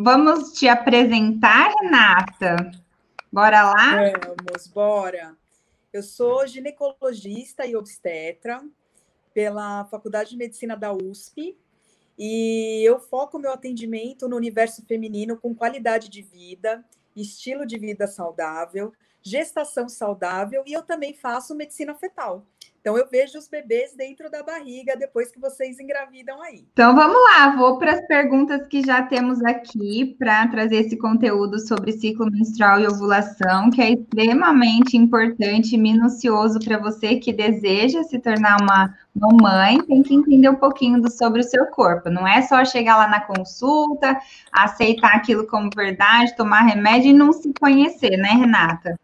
Vamos te apresentar, Renata. Bora lá? Vamos, bora. Eu sou ginecologista e obstetra pela Faculdade de Medicina da USP e eu foco meu atendimento no universo feminino com qualidade de vida, estilo de vida saudável, gestação saudável e eu também faço medicina fetal. Então, eu vejo os bebês dentro da barriga depois que vocês engravidam aí. Então vamos lá, vou para as perguntas que já temos aqui para trazer esse conteúdo sobre ciclo menstrual e ovulação, que é extremamente importante e minucioso para você que deseja se tornar uma mamãe, tem que entender um pouquinho sobre o seu corpo. Não é só chegar lá na consulta, aceitar aquilo como verdade, tomar remédio e não se conhecer, né, Renata?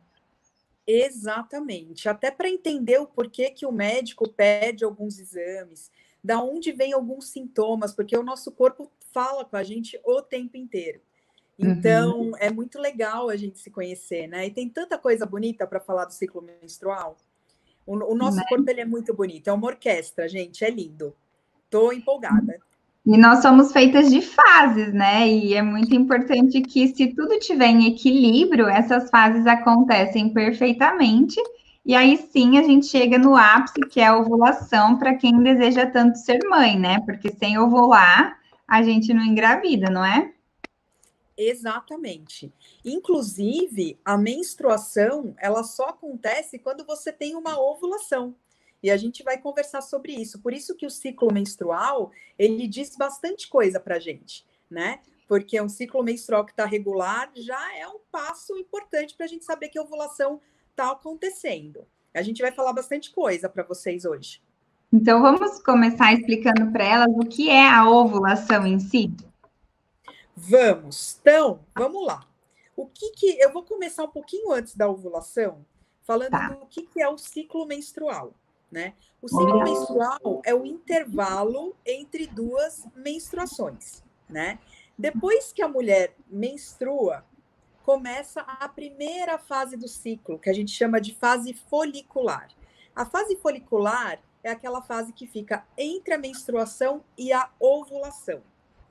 Exatamente. Até para entender o porquê que o médico pede alguns exames, da onde vem alguns sintomas, porque o nosso corpo fala com a gente o tempo inteiro. Então, é muito legal a gente se conhecer, né? E tem tanta coisa bonita para falar do ciclo menstrual. O nosso corpo ele é muito bonito, é uma orquestra, gente, é lindo. Tô empolgada. E nós somos feitas de fases, né? E é muito importante que, se tudo tiver em equilíbrio, essas fases acontecem perfeitamente. E aí sim a gente chega no ápice, que é a ovulação, para quem deseja tanto ser mãe, né? Porque sem ovular, a gente não engravida, não é? Exatamente. Inclusive, a menstruação, ela só acontece quando você tem uma ovulação. E a gente vai conversar sobre isso. Por isso que o ciclo menstrual, ele diz bastante coisa para a gente, né? Porque um ciclo menstrual que está regular já é um passo importante para a gente saber que a ovulação está acontecendo. A gente vai falar bastante coisa para vocês hoje. Então vamos começar explicando para elas o que é a ovulação em si. Vamos. Então, vamos lá. Eu vou começar um pouquinho antes da ovulação, falando Tá. do que é o ciclo menstrual, né? O ciclo menstrual é o intervalo entre duas menstruações, né? Depois que a mulher menstrua, começa a primeira fase do ciclo, que a gente chama de fase folicular. A fase folicular é aquela fase que fica entre a menstruação e a ovulação.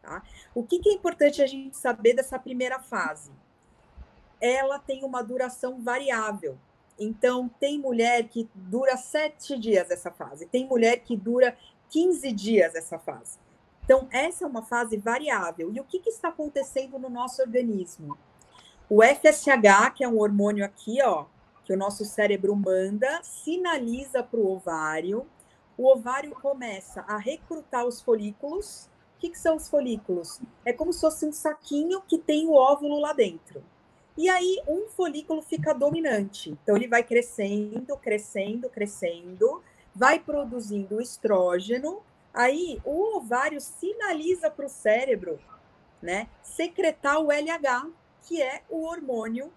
Tá? O que é importante a gente saber dessa primeira fase? Ela tem uma duração variável. Então, tem mulher que dura 7 dias essa fase, tem mulher que dura 15 dias essa fase. Então, essa é uma fase variável. E o que está acontecendo no nosso organismo? O FSH, que é um hormônio aqui, ó, que o nosso cérebro manda, sinaliza para o ovário começa a recrutar os folículos. O que são os folículos? É como se fosse um saquinho que tem o óvulo lá dentro. E aí, um folículo fica dominante. Então, ele vai crescendo, crescendo, crescendo, vai produzindo estrógeno. Aí, o ovário sinaliza para o cérebro, né, secretar o LH, que é o hormônio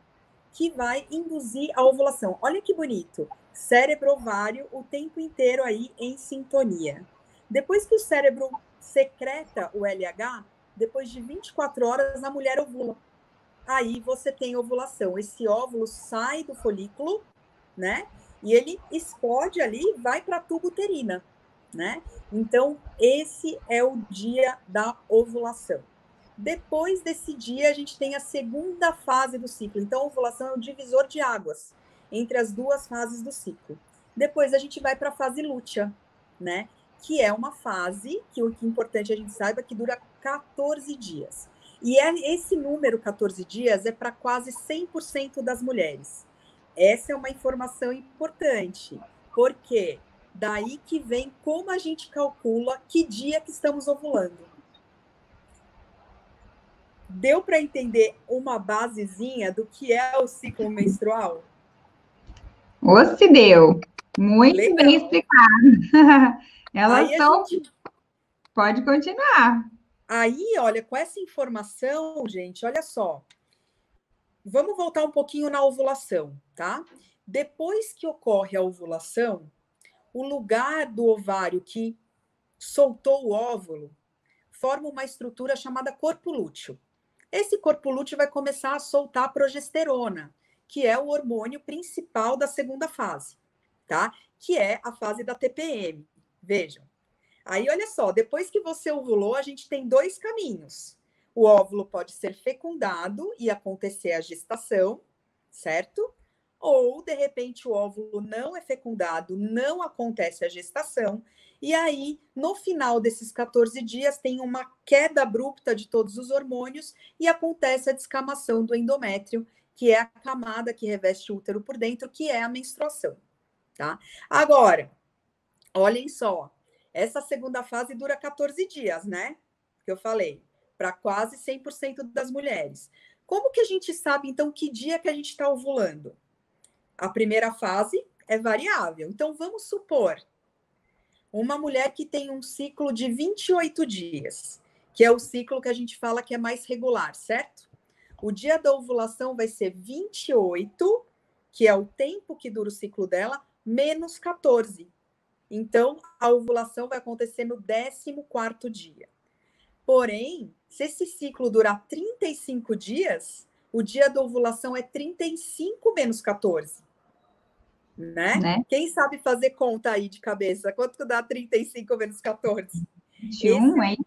que vai induzir a ovulação. Olha que bonito. Cérebro ovário o tempo inteiro aí em sintonia. Depois que o cérebro secreta o LH, depois de 24 horas a mulher ovula. Aí você tem ovulação. Esse óvulo sai do folículo, né? E ele explode ali, vai para a tuba uterina, né? Então, esse é o dia da ovulação. Depois desse dia, a gente tem a segunda fase do ciclo. Então, a ovulação é o divisor de águas entre as duas fases do ciclo. Depois, a gente vai para a fase lútea, né? Que é uma fase que o que é importante a gente saiba que dura 14 dias. E esse número, 14 dias, é para quase 100% das mulheres. Essa é uma informação importante, porque daí que vem como a gente calcula que dia que estamos ovulando. Deu para entender uma basezinha do que é o ciclo menstrual? Ou se deu. Muito Legal. bem explicado. Elas são. Gente... Pode continuar. Aí, olha, com essa informação, gente, olha só. Vamos voltar um pouquinho na ovulação, tá? Depois que ocorre a ovulação, o lugar do ovário que soltou o óvulo forma uma estrutura chamada corpo lúteo. Esse corpo lúteo vai começar a soltar a progesterona, que é o hormônio principal da segunda fase, tá? Que é a fase da TPM. Vejam. Aí, olha só, depois que você ovulou, a gente tem dois caminhos. o óvulo pode ser fecundado e acontecer a gestação, certo? Ou, de repente, o óvulo não é fecundado, não acontece a gestação, e aí, no final desses 14 dias, tem uma queda abrupta de todos os hormônios e acontece a descamação do endométrio, que é a camada que reveste o útero por dentro, que é a menstruação, tá? Agora, olhem só, essa segunda fase dura 14 dias, né? Que eu falei, para quase 100% das mulheres. Como que a gente sabe, então, que dia que a gente está ovulando? A primeira fase é variável. Então, vamos supor uma mulher que tem um ciclo de 28 dias, que é o ciclo que a gente fala que é mais regular, certo? O dia da ovulação vai ser 28, que é o tempo que dura o ciclo dela, menos 14. Então, a ovulação vai acontecer no 14º dia. Porém, se esse ciclo durar 35 dias, o dia da ovulação é 35 menos 14. Né? Quem sabe fazer conta aí de cabeça? Quanto dá 35 menos 14? 21, hein?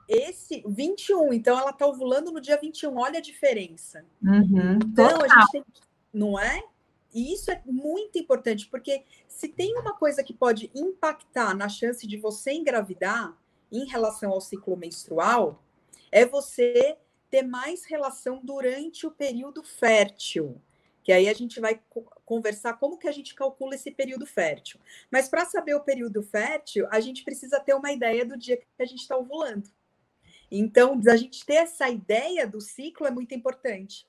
Esse 21, então ela está ovulando no dia 21, olha a diferença. Uhum, então, total. a gente tem, não é? E isso é muito importante, porque se tem uma coisa que pode impactar na chance de você engravidar em relação ao ciclo menstrual, é você ter mais relação durante o período fértil. Que aí a gente vai conversar como que a gente calcula esse período fértil. Mas para saber o período fértil, a gente precisa ter uma ideia do dia que a gente está ovulando. Então, a gente ter essa ideia do ciclo é muito importante.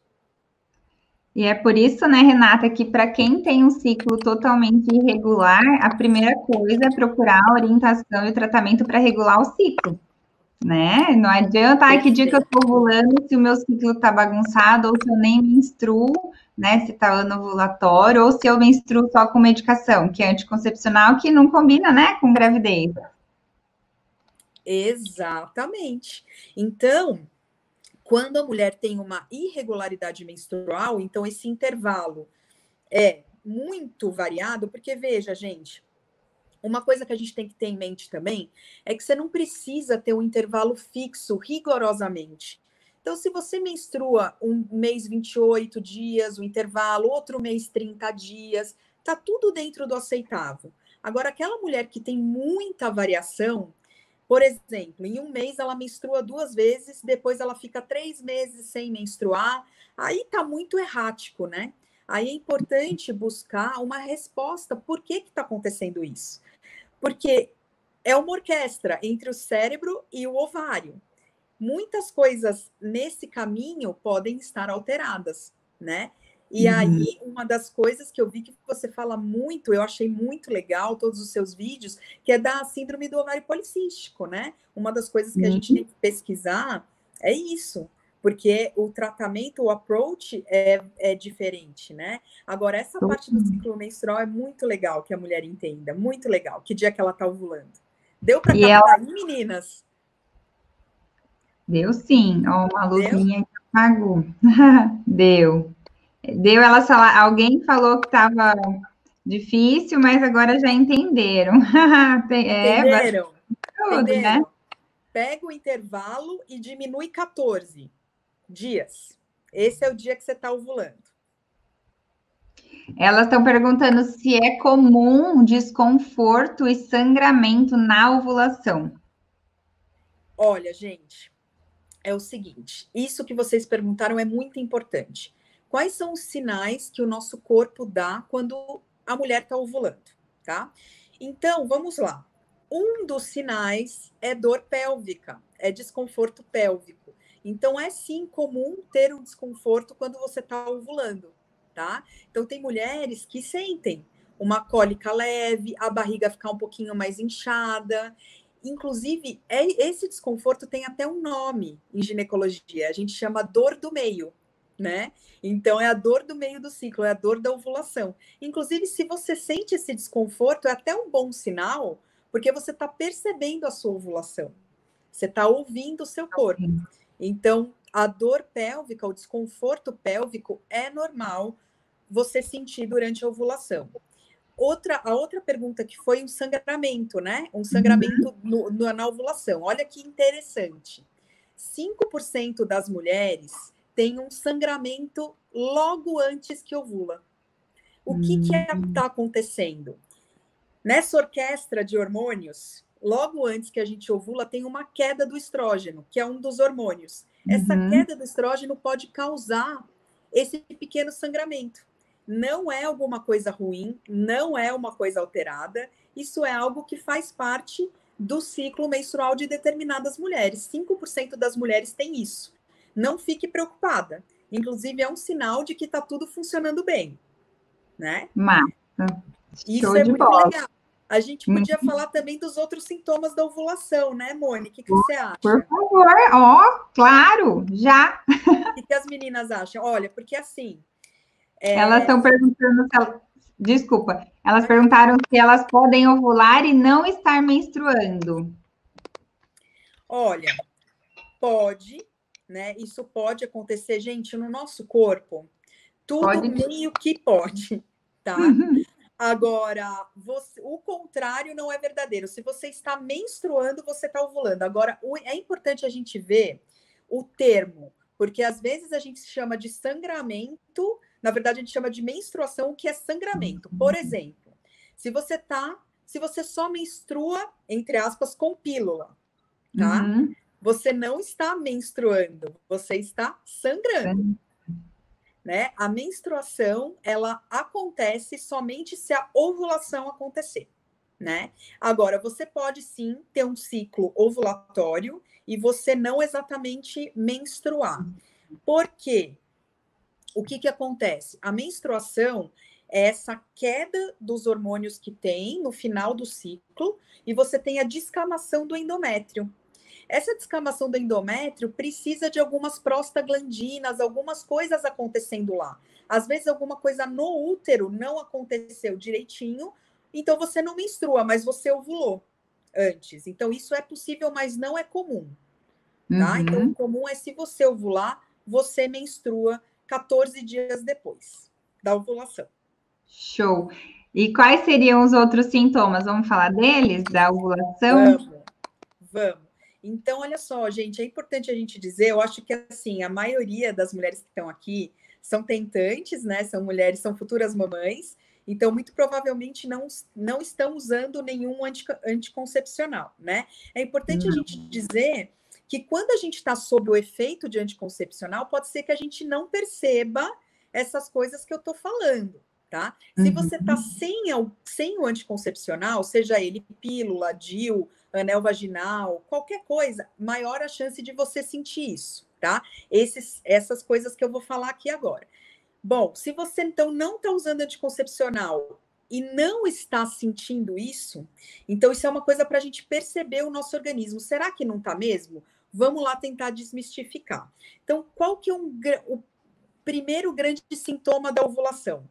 E é por isso, né, Renata, que para quem tem um ciclo totalmente irregular, a primeira coisa é procurar a orientação e o tratamento para regular o ciclo, né? Não adianta, que dia que eu estou ovulando, se o meu ciclo está bagunçado, ou se eu nem menstruo, né, se está anovulatório, ou se eu menstruo só com medicação, que é anticoncepcional, que não combina, né, com gravidez. Exatamente. Então, quando a mulher tem uma irregularidade menstrual, então esse intervalo é muito variado, porque veja, gente, uma coisa que a gente tem que ter em mente também é que você não precisa ter um intervalo fixo rigorosamente. Então, se você menstrua um mês 28 dias, o intervalo, outro mês 30 dias, tá tudo dentro do aceitável. Agora, aquela mulher que tem muita variação, por exemplo, em um mês ela menstrua 2 vezes, depois ela fica 3 meses sem menstruar, aí tá muito errático, né? Aí é importante buscar uma resposta. Por que está acontecendo isso? Porque é uma orquestra entre o cérebro e o ovário. Muitas coisas nesse caminho podem estar alteradas, né? E aí, uma das coisas que eu vi que você fala muito, eu achei muito legal todos os seus vídeos, que é da síndrome do ovário policístico, né? Uma das coisas que a gente tem que pesquisar é isso, porque o tratamento, o approach é diferente, né? Agora, essa parte do ciclo menstrual é muito legal que a mulher entenda, muito legal. Que dia que ela tá ovulando? Deu para captar aí, meninas? Deu sim. Ó, uma luzinha que apagou. Deu. Deu, ela falar. Alguém falou que estava difícil, mas agora já entenderam. Entenderam? Tudo, Entenderam? né? Pega o intervalo e diminui 14 dias. Esse é o dia que você está ovulando. Elas estão perguntando se é comum desconforto e sangramento na ovulação. Olha, gente, é o seguinte, isso que vocês perguntaram é muito importante. Quais são os sinais que o nosso corpo dá quando a mulher está ovulando, tá? Então, vamos lá. Um dos sinais é dor pélvica, é desconforto pélvico. Então, é sim comum ter um desconforto quando você está ovulando, tá? Então, tem mulheres que sentem uma cólica leve, a barriga ficar um pouquinho mais inchada. Inclusive, esse desconforto tem até um nome em ginecologia, a gente chama dor do meio, né? Então, é a dor do meio do ciclo, é a dor da ovulação. Inclusive, se você sente esse desconforto, é até um bom sinal, porque você está percebendo a sua ovulação, você está ouvindo o seu corpo. Então, a dor pélvica, o desconforto pélvico é normal você sentir durante a ovulação. A outra pergunta que foi um sangramento, né? Um sangramento na ovulação. Olha que interessante. 5% das mulheres tem um sangramento logo antes que ovula. O que está acontecendo? Nessa orquestra de hormônios, logo antes que a gente ovula, tem uma queda do estrógeno, que é um dos hormônios. Essa queda do estrógeno pode causar esse pequeno sangramento. Não é alguma coisa ruim, não é uma coisa alterada, isso é algo que faz parte do ciclo menstrual de determinadas mulheres. 5% das mulheres têm isso. Não fique preocupada. Inclusive, é um sinal de que está tudo funcionando bem, né? Massa. Isso Show é de muito bola. legal. A gente podia falar também dos outros sintomas da ovulação, né, Mônica? O que você acha? Por favor, claro, já. O que as meninas acham? Olha, porque assim... Elas estão perguntando se desculpa, elas perguntaram se elas podem ovular e não estar menstruando. Olha, pode, né? Isso pode acontecer, gente, no nosso corpo. Tudo meio que pode, tá? Agora, o contrário não é verdadeiro. Se você está menstruando, você está ovulando. Agora, é importante a gente ver o termo, porque às vezes a gente chama de sangramento, na verdade a gente chama de menstruação, o que é sangramento. Por exemplo, se você só menstrua, entre aspas, com pílula, tá? Você não está menstruando, você está sangrando. Né? A menstruação, ela acontece somente se a ovulação acontecer, né? Agora, você pode sim ter um ciclo ovulatório e você não exatamente menstruar. Por quê? O que acontece? A menstruação é essa queda dos hormônios que tem no final do ciclo e você tem a descamação do endométrio. Essa descamação do endométrio precisa de algumas prostaglandinas, algumas coisas acontecendo lá. Às vezes, alguma coisa no útero não aconteceu direitinho, então você não menstrua, mas você ovulou antes. Então, isso é possível, mas não é comum. Tá? Então, o comum é se você ovular, você menstrua 14 dias depois da ovulação. Show. E quais seriam os outros sintomas? Vamos falar deles, da ovulação? Vamos. Então, olha só, gente, é importante a gente dizer, eu acho que, assim, a maioria das mulheres que estão aqui são tentantes, né? São mulheres, são futuras mamães, então, muito provavelmente, não estão usando nenhum anticoncepcional, né? É importante a gente dizer que quando a gente está sob o efeito de anticoncepcional, pode ser que a gente não perceba essas coisas que eu estou falando, tá? Se você está sem o anticoncepcional, seja ele pílula, DIU, anel vaginal, qualquer coisa, maior a chance de você sentir isso, tá? Essas coisas que eu vou falar aqui agora. Bom, se você, então, não está usando anticoncepcional e não está sentindo isso, então isso é uma coisa para a gente perceber o nosso organismo. Será que não está mesmo? Vamos lá tentar desmistificar. Então, qual que é o primeiro grande sintoma da ovulação?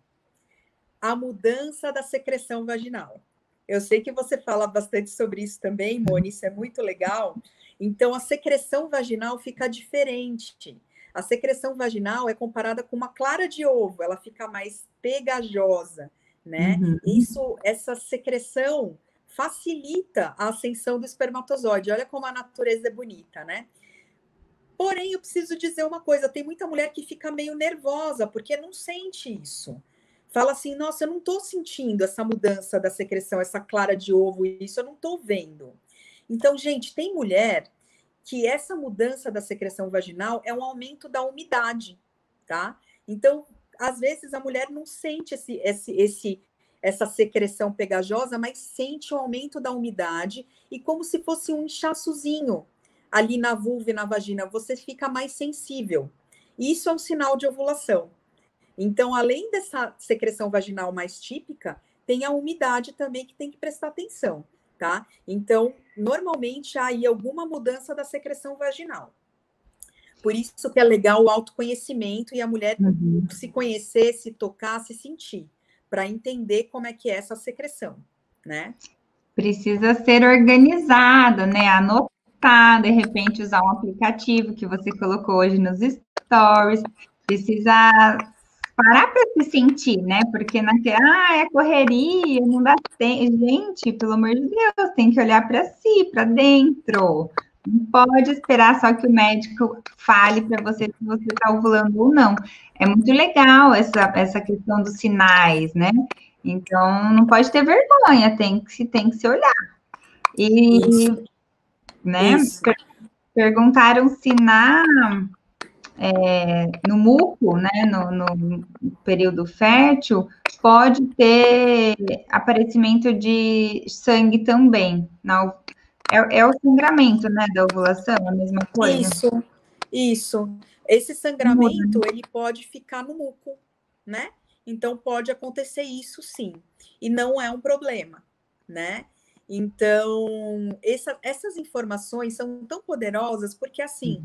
A mudança da secreção vaginal. Eu sei que você fala bastante sobre isso também, Moni, isso é muito legal. Então, a secreção vaginal fica diferente. A secreção vaginal é comparada com uma clara de ovo, ela fica mais pegajosa, né? Essa secreção facilita a ascensão do espermatozoide. Olha como a natureza é bonita, né? Porém, eu preciso dizer uma coisa, tem muita mulher que fica meio nervosa, porque não sente isso. Fala assim, nossa, eu não estou sentindo essa mudança da secreção, essa clara de ovo, isso eu não estou vendo. Então, gente, tem mulher que essa mudança da secreção vaginal é um aumento da umidade, tá? Então, às vezes a mulher não sente essa secreção pegajosa, mas sente o aumento da umidade e como se fosse um inchaçozinho ali na vulva e na vagina, você fica mais sensível. Isso é um sinal de ovulação. Então, além dessa secreção vaginal mais típica, tem a umidade também que tem que prestar atenção, tá? Então, normalmente há aí alguma mudança da secreção vaginal. Por isso que é legal o autoconhecimento e a mulher se conhecer, se tocar, se sentir, para entender como é que é essa secreção, né? Precisa ser organizado, né? Anotar, de repente usar um aplicativo que você colocou hoje nos stories. Precisa parar para se sentir, né? Porque é correria, não dá tempo. Gente, pelo amor de Deus, tem que olhar para si, para dentro, Não pode esperar só que o médico fale para você se você está ovulando ou não. É muito legal essa questão dos sinais, né? Então, não pode ter vergonha, tem que se olhar. E, Isso, né, isso. perguntaram se no muco, né, no período fértil, pode ter aparecimento de sangue também. É o sangramento, né, da ovulação, a mesma coisa? Isso, isso. Esse Muda. sangramento, ele pode ficar no muco, né? Então, pode acontecer isso sim. E não é um problema, né? Então, essas informações são tão poderosas porque, assim,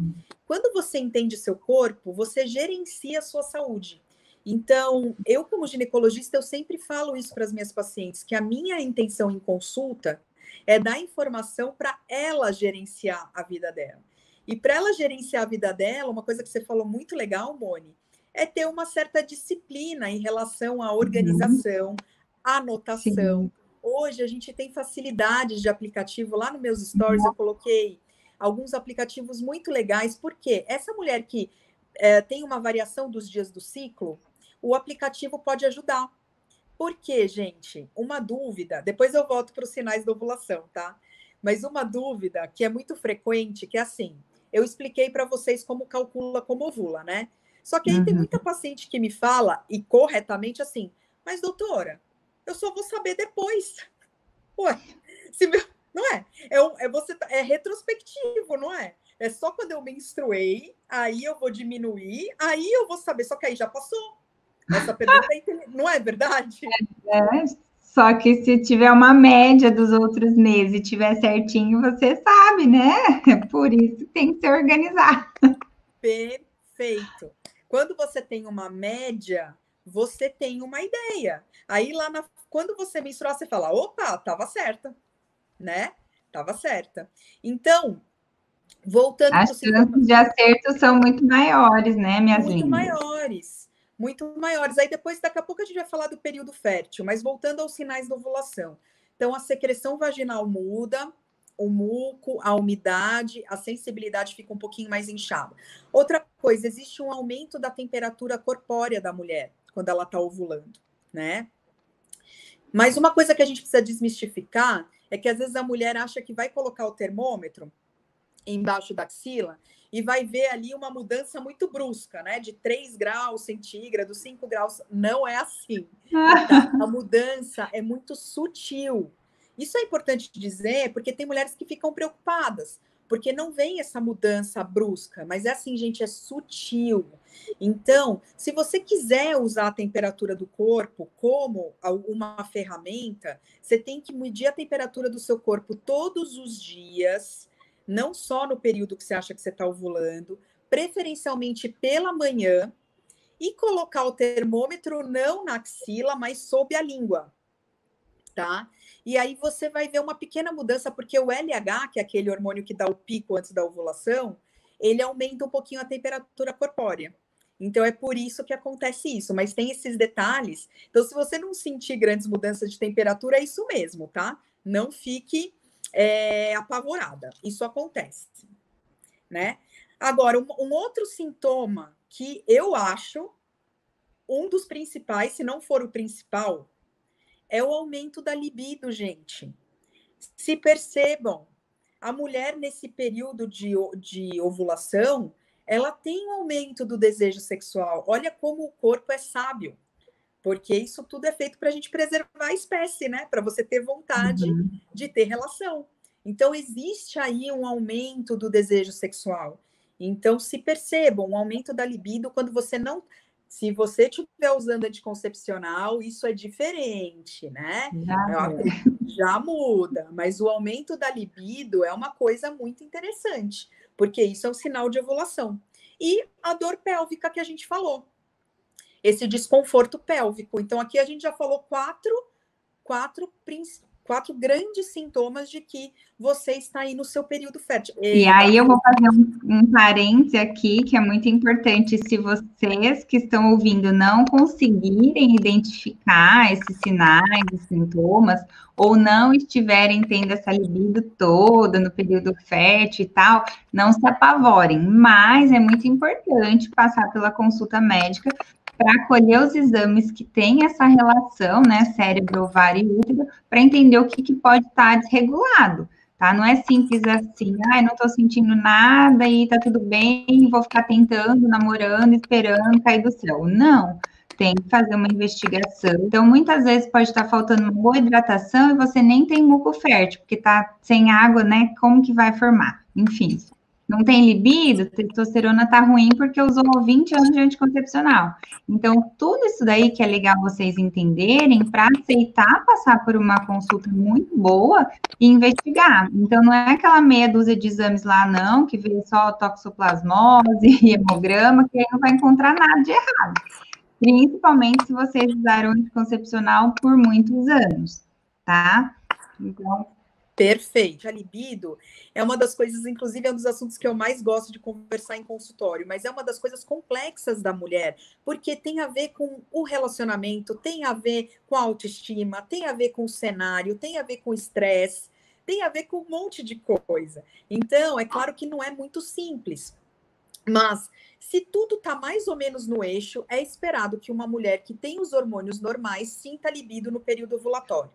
quando você entende seu corpo, você gerencia a sua saúde. Então, eu, como ginecologista, eu sempre falo isso para as minhas pacientes, que a minha intenção em consulta é dar informação para ela gerenciar a vida dela. E para ela gerenciar a vida dela, uma coisa que você falou muito legal, Moni, é ter uma certa disciplina em relação à organização, anotação. Sim. Hoje a gente tem facilidades de aplicativo. Lá nos meus stories eu coloquei alguns aplicativos muito legais, porque essa mulher que tem uma variação dos dias do ciclo, o aplicativo pode ajudar. Por quê, gente? Uma dúvida, depois eu volto para os sinais da ovulação, tá? Mas uma dúvida que é muito frequente, que é assim, eu expliquei para vocês como calcula, como ovula, né? Só que aí tem muita paciente que me fala, e corretamente assim, mas doutora, eu só vou saber depois. Ué, não é? É retrospectivo, não é? É só quando eu menstruei, aí eu vou diminuir, aí eu vou saber, só que aí já passou. Essa pergunta não é verdade? É, só que se tiver uma média dos outros meses e tiver certinho, você sabe, né? Por isso tem que se organizar. Perfeito. Quando você tem uma média, você tem uma ideia. Aí quando você menstruar, você fala: opa, estava certa, né? Estava certa. Então, voltando As para o sintoma. chances de acerto são muito maiores, né, minhas Muito lindas? maiores, muito maiores. Aí depois, daqui a pouco, a gente vai falar do período fértil, mas voltando aos sinais da ovulação. Então, a secreção vaginal muda, o muco, a umidade, a sensibilidade fica um pouquinho mais inchada. Outra coisa, existe um aumento da temperatura corpórea da mulher quando ela está ovulando, né? Mas uma coisa que a gente precisa desmistificar é que às vezes a mulher acha que vai colocar o termômetro embaixo da axila e vai ver ali uma mudança muito brusca, né? De 3 graus centígrados, 5 graus. Não é assim, tá? A mudança é muito sutil. Isso é importante dizer porque tem mulheres que ficam preocupadas, porque não vem essa mudança brusca, mas é assim, gente, é sutil. Então, se você quiser usar a temperatura do corpo como uma ferramenta, você tem que medir a temperatura do seu corpo todos os dias, não só no período que você acha que você está ovulando, preferencialmente pela manhã, e colocar o termômetro não na axila, mas sob a língua, tá? E aí você vai ver uma pequena mudança, porque o LH, que é aquele hormônio que dá o pico antes da ovulação, ele aumenta um pouquinho a temperatura corpórea. Então é por isso que acontece isso, mas tem esses detalhes. Então, se você não sentir grandes mudanças de temperatura, é isso mesmo, tá? Não fique apavorada. Isso acontece, né? Agora, um outro sintoma que eu acho um dos principais, se não for o principal, é o aumento da libido, gente. Se percebam, a mulher nesse período de ovulação, ela tem um aumento do desejo sexual. Olha como o corpo é sábio, porque isso tudo é feito para a gente preservar a espécie, né? Para você ter vontade de ter relação. Então, existe aí um aumento do desejo sexual. Então, se percebam, um aumento da libido quando você não. Se você estiver usando anticoncepcional, isso é diferente, né? Já muda, mas o aumento da libido é uma coisa muito interessante, porque isso é um sinal de ovulação. E a dor pélvica que a gente falou, esse desconforto pélvico. Então, aqui a gente já falou quatro quatro grandes sintomas de que você está aí no seu período fértil. E aí eu vou fazer um parêntese aqui, que é muito importante. Se vocês que estão ouvindo não conseguirem identificar esses sinais e sintomas, ou não estiverem tendo essa libido toda no período fértil e tal, não se apavorem. Mas é muito importante passar pela consulta médica para colher os exames que têm essa relação, né, cérebro, ovário e útero, para entender o que pode estar desregulado. Tá? Não é simples assim, não estou sentindo nada e tá tudo bem, vou ficar tentando, namorando, esperando cair do céu. Não, tem que fazer uma investigação. Então, muitas vezes pode estar faltando uma boa hidratação e você nem tem muco fértil, porque tá sem água, né? Como que vai formar? Enfim, não tem libido, testosterona tá ruim porque usou 20 anos de anticoncepcional. Então, tudo isso daí que é legal vocês entenderem para aceitar passar por uma consulta muito boa e investigar. Então, não é aquela meia dúzia de exames lá, não, que vê só toxoplasmose e hemograma, que aí não vai encontrar nada de errado. Principalmente se vocês usaram anticoncepcional por muitos anos, tá? Então, perfeito. A libido é uma das coisas, inclusive, é um dos assuntos que eu mais gosto de conversar em consultório, mas é uma das coisas complexas da mulher, porque tem a ver com o relacionamento, tem a ver com a autoestima, tem a ver com o cenário, tem a ver com o estresse, tem a ver com um monte de coisa. Então, é claro que não é muito simples, mas se tudo está mais ou menos no eixo, é esperado que uma mulher que tem os hormônios normais sinta libido no período ovulatório.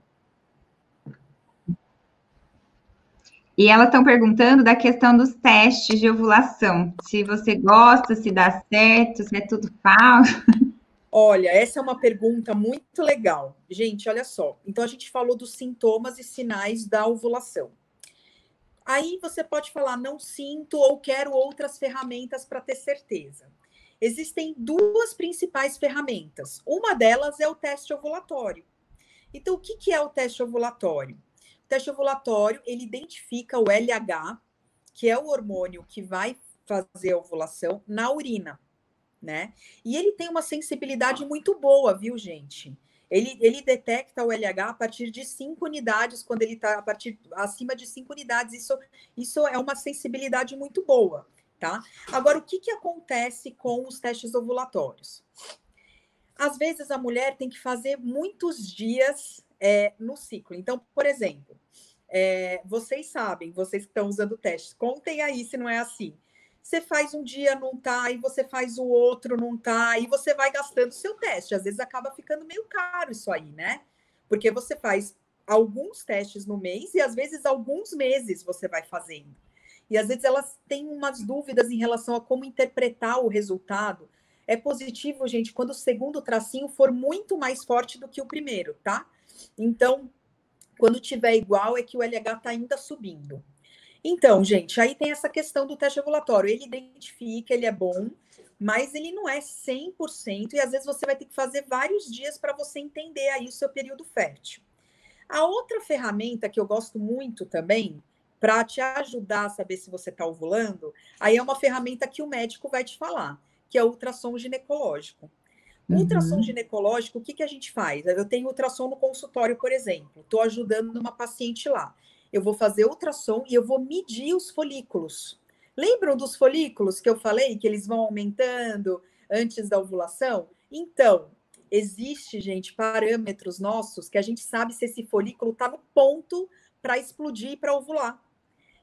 E elas estão perguntando da questão dos testes de ovulação. Se você gosta, se dá certo, se é tudo falso. Olha, essa é uma pergunta muito legal. Gente, olha só. Então, a gente falou dos sintomas e sinais da ovulação. Aí você pode falar, não sinto ou quero outras ferramentas para ter certeza. Existem duas principais ferramentas. Uma delas é o teste ovulatório. Então, o que é o teste ovulatório? O teste ovulatório, ele identifica o LH, que é o hormônio que vai fazer a ovulação, na urina, né? E ele tem uma sensibilidade muito boa, viu, gente? Ele detecta o LH a partir de 5 unidades, quando ele está acima de 5 unidades. Isso é uma sensibilidade muito boa, tá? Agora, o que acontece com os testes ovulatórios? Às vezes, a mulher tem que fazer muitos dias no ciclo. Então, por exemplo, vocês sabem, vocês que estão usando o teste, contem aí se não é assim. Você faz um dia, não tá, e você faz o outro, não tá, e você vai gastando seu teste. Às vezes acaba ficando meio caro isso aí, né? Porque você faz alguns testes no mês e às vezes alguns meses você vai fazendo. E às vezes elas têm umas dúvidas em relação a como interpretar o resultado. É positivo, gente, quando o segundo tracinho for muito mais forte do que o primeiro, tá? Então, quando tiver igual, é que o LH está ainda subindo. Então, gente, aí tem essa questão do teste ovulatório. Ele identifica, ele é bom, mas ele não é 100%, e às vezes você vai ter que fazer vários dias para você entender aí o seu período fértil. A outra ferramenta que eu gosto muito também, para te ajudar a saber se você está ovulando, aí é uma ferramenta que o médico vai te falar, que é o ultrassom ginecológico. O ultrassom ginecológico, o que a gente faz? Eu tenho ultrassom no consultório, por exemplo. Estou ajudando uma paciente lá. Eu vou fazer ultrassom e eu vou medir os folículos. Lembram dos folículos que eu falei, que eles vão aumentando antes da ovulação? Então, existe, gente, parâmetros nossos que a gente sabe se esse folículo está no ponto para explodir e para ovular.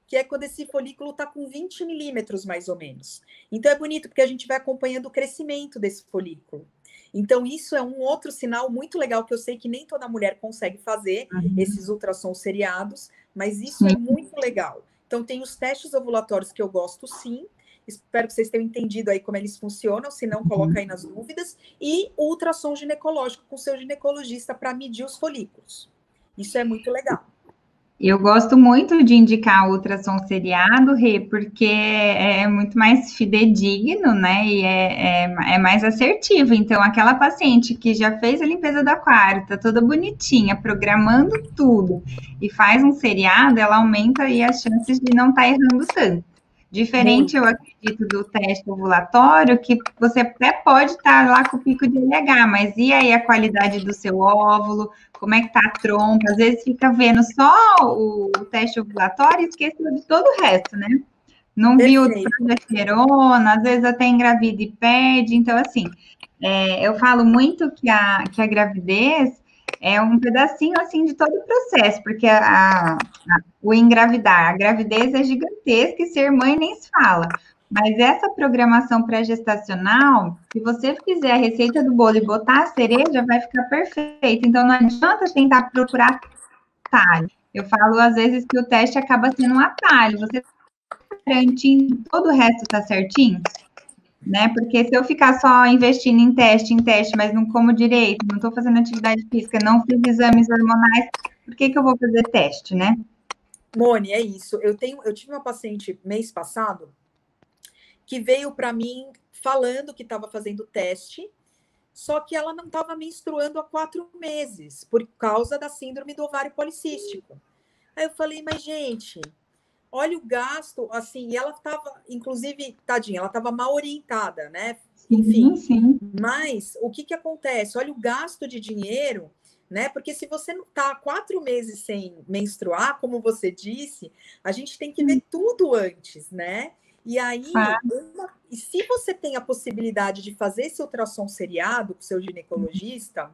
Que é quando esse folículo está com 20 milímetros, mais ou menos. Então, é bonito, porque a gente vai acompanhando o crescimento desse folículo. Então, isso é um outro sinal muito legal, que eu sei que nem toda mulher consegue fazer, esses ultrassons seriados, mas isso é muito legal. Então, tem os testes ovulatórios que eu gosto, sim. Espero que vocês tenham entendido aí como eles funcionam, se não, coloca aí nas dúvidas. E o ultrassom ginecológico com o seu ginecologista para medir os folículos. Isso é muito legal. Eu gosto muito de indicar o ultrassom seriado, Rê, porque é muito mais fidedigno, né? E é mais assertivo. Então, aquela paciente que já fez a limpeza do aquário, tá toda bonitinha, programando tudo, e faz um seriado, ela aumenta aí as chances de não estar errando tanto. Diferente, Muito. eu acredito, do teste ovulatório, que você até pode estar lá com o pico de LH, mas e aí a qualidade do seu óvulo? Como é que tá a trompa? Às vezes fica vendo só o teste ovulatório e esqueceu de todo o resto, né? Não viu Perfeito. progesterona, às vezes até engravida e perde. Então, assim, eu falo muito que a gravidez é um pedacinho assim de todo o processo, porque o engravidar, a gravidez é gigantesca e ser mãe nem se fala. Mas essa programação pré-gestacional, se você fizer a receita do bolo e botar a cereja, vai ficar perfeito. Então não adianta tentar procurar atalho. Eu falo às vezes que o teste acaba sendo um atalho. Você tá garantindo que todo o resto está certinho? Né? Porque se eu ficar só investindo em teste, mas não como direito, não estou fazendo atividade física, não fiz exames hormonais, por que que eu vou fazer teste, né? Mone, é isso. Eu tive uma paciente mês passado que veio para mim falando que estava fazendo teste, só que ela não estava menstruando há 4 meses, por causa da síndrome do ovário policístico. Aí eu falei, mas gente, olha o gasto, assim, e ela estava, inclusive, tadinha, ela estava mal orientada, né? Enfim, Sim, sim. mas o que que acontece? Olha o gasto de dinheiro, né? Porque se você não está 4 meses sem menstruar, como você disse, a gente tem que ver tudo antes, né? E aí, e se você tem a possibilidade de fazer esse ultrassom seriado com o seu ginecologista,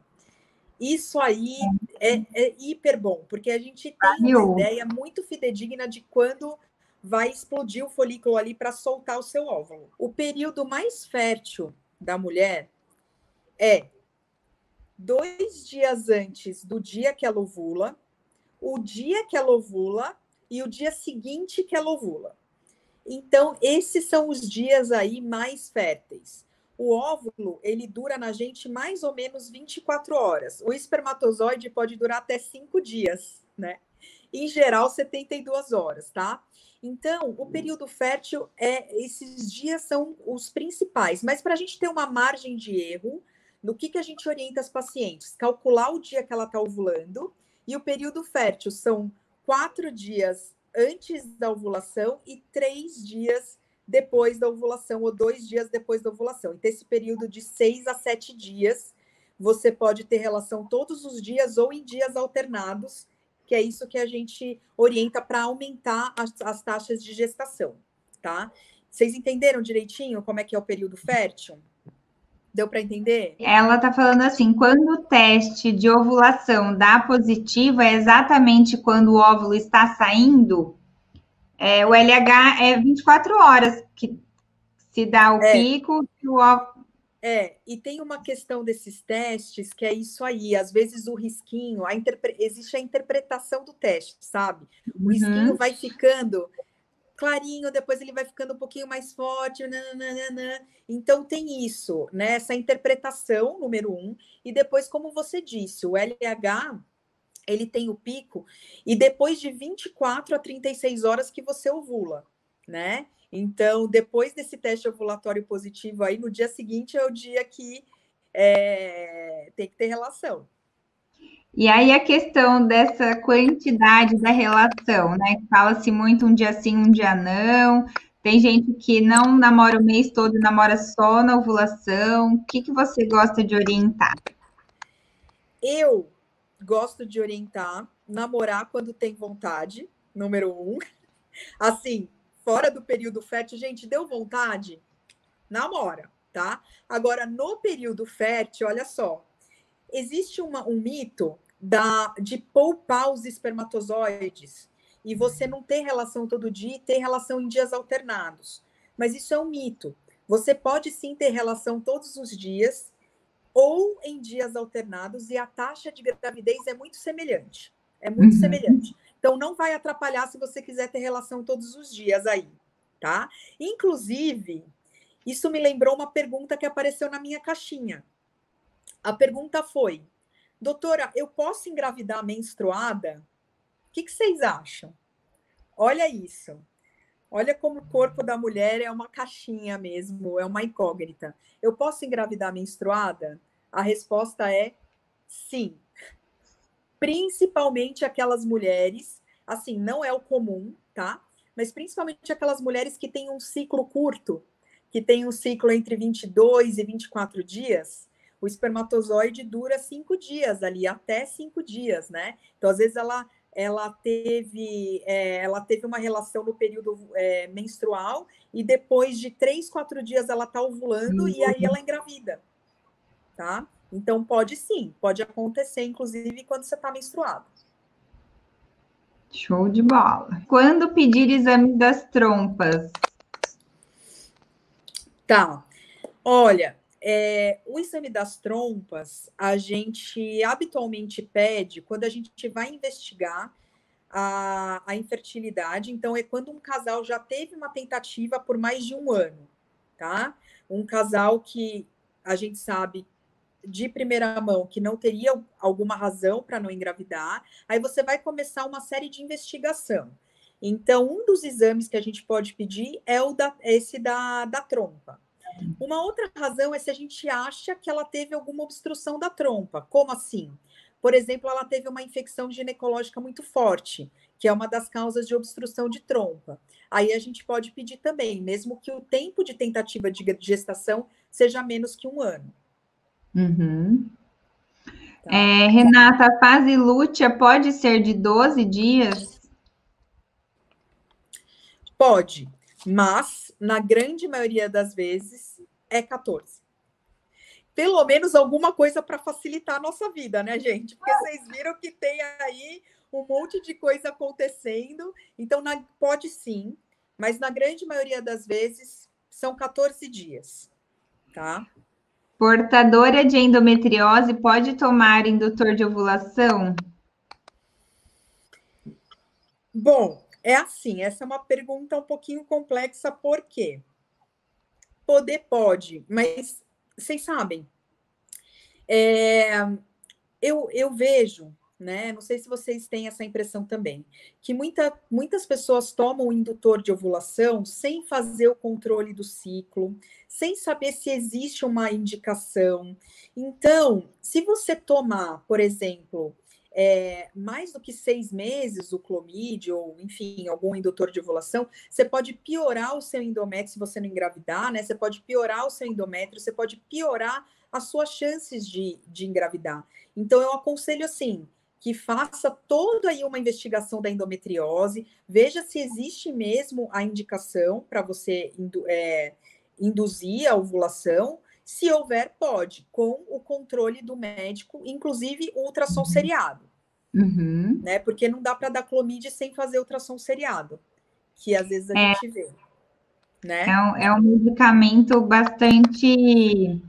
isso aí é hiper bom, porque a gente tem uma Claro. ideia muito fidedigna de quando vai explodir o folículo ali para soltar o seu óvulo. O período mais fértil da mulher é 2 dias antes do dia que ela ovula, o dia que ela ovula e o dia seguinte que ela ovula. Então, esses são os dias aí mais férteis. O óvulo, ele dura na gente mais ou menos 24 horas. O espermatozoide pode durar até 5 dias, né? Em geral, 72 horas, tá? Então, o período fértil esses dias são os principais. Mas para a gente ter uma margem de erro, no que a gente orienta as pacientes? Calcular o dia que ela está ovulando e o período fértil são 4 dias antes da ovulação e 3 dias depois da ovulação, ou 2 dias depois da ovulação. Então, esse período de 6 a 7 dias, você pode ter relação todos os dias ou em dias alternados, que é isso que a gente orienta para aumentar as taxas de gestação, tá? Vocês entenderam direitinho como é que é o período fértil? Deu para entender? Ela está falando assim, quando o teste de ovulação dá positivo, é exatamente quando o óvulo está saindo, o LH é 24 horas que se dá o É, pico e o óvulo. e tem uma questão desses testes que é isso aí, às vezes o risquinho, existe a interpretação do teste, sabe? O risquinho Uhum. vai ficando clarinho, depois ele vai ficando um pouquinho mais forte, nananana. Então tem isso, né? Essa interpretação, número um, e depois, como você disse, o LH ele tem o pico, e depois de 24 a 36 horas que você ovula, né? Então, depois desse teste ovulatório positivo aí, no dia seguinte é o dia que tem que ter relação. E aí a questão dessa quantidade da relação, né? Fala-se muito um dia sim, um dia não. Tem gente que não namora o mês todo, namora só na ovulação. O que que você gosta de orientar? Eu gosto de orientar, namorar quando tem vontade, número um. Assim, fora do período fértil, gente, deu vontade? Namora, tá? Agora, no período fértil, olha só, existe um mito de poupar os espermatozoides e você não ter relação todo dia e ter relação em dias alternados. Mas isso é um mito. Você pode sim ter relação todos os dias ou em dias alternados e a taxa de gravidez é muito semelhante. É muito Uhum. semelhante. Então não vai atrapalhar se você quiser ter relação todos os dias aí, tá? Inclusive, isso me lembrou uma pergunta que apareceu na minha caixinha. A pergunta foi: doutora, eu posso engravidar menstruada? O que vocês acham? Olha isso. Olha como o corpo da mulher é uma caixinha mesmo, é uma incógnita. Eu posso engravidar menstruada? A resposta é sim. Principalmente aquelas mulheres, assim, não é o comum, tá? mas principalmente aquelas mulheres que têm um ciclo curto, que tem um ciclo entre 22 e 24 dias, o espermatozoide dura 5 dias ali, até 5 dias, né? Então, às vezes, ela teve uma relação no período menstrual e depois de 3, 4 dias ela está ovulando e aí ela engravida, tá? Então, pode sim, pode acontecer, inclusive, quando você está menstruado. Show de bola. Quando pedir exame das trompas? Tá. Olha, o exame das trompas, a gente habitualmente pede quando a gente vai investigar a infertilidade. Então, é quando um casal já teve uma tentativa por mais de um ano, tá? Um casal que a gente sabe de primeira mão que não teria alguma razão para não engravidar, aí você vai começar uma série de investigação. Então, um dos exames que a gente pode pedir é esse da trompa. Uma outra razão é se a gente acha que ela teve alguma obstrução da trompa. Como assim? Por exemplo, ela teve uma infecção ginecológica muito forte, que é uma das causas de obstrução de trompa. Aí a gente pode pedir também, mesmo que o tempo de tentativa de gestação seja menos que um ano. Uhum. Tá? Renata, a fase lútea pode ser de 12 dias? Pode, mas na grande maioria das vezes é 14. Pelo menos alguma coisa para facilitar a nossa vida, né, gente? Porque vocês viram que tem aí um monte de coisa acontecendo. Então, pode sim, mas na grande maioria das vezes são 14 dias, tá? Portadora de endometriose pode tomar indutor de ovulação? Bom, é assim, essa é uma pergunta um pouquinho complexa, por quê? Poder pode, mas vocês sabem, eu vejo, né? Não sei se vocês têm essa impressão também, que muitas pessoas tomam o indutor de ovulação sem fazer o controle do ciclo, sem saber se existe uma indicação. Então, se você tomar, por exemplo, mais do que 6 meses o Clomid, ou enfim, algum indutor de ovulação, você pode piorar o seu endométrio se você não engravidar, né? Você pode piorar o seu endométrio, você pode piorar as suas chances de engravidar. Então, eu aconselho assim, que faça toda aí uma investigação da endometriose, veja se existe mesmo a indicação para você induzir a ovulação. Se houver, pode, com o controle do médico, inclusive o ultrassom seriado. Uhum. Né? Porque não dá para dar Clomid sem fazer ultrassom seriado, que às vezes a gente vê. Né? É um medicamento bastante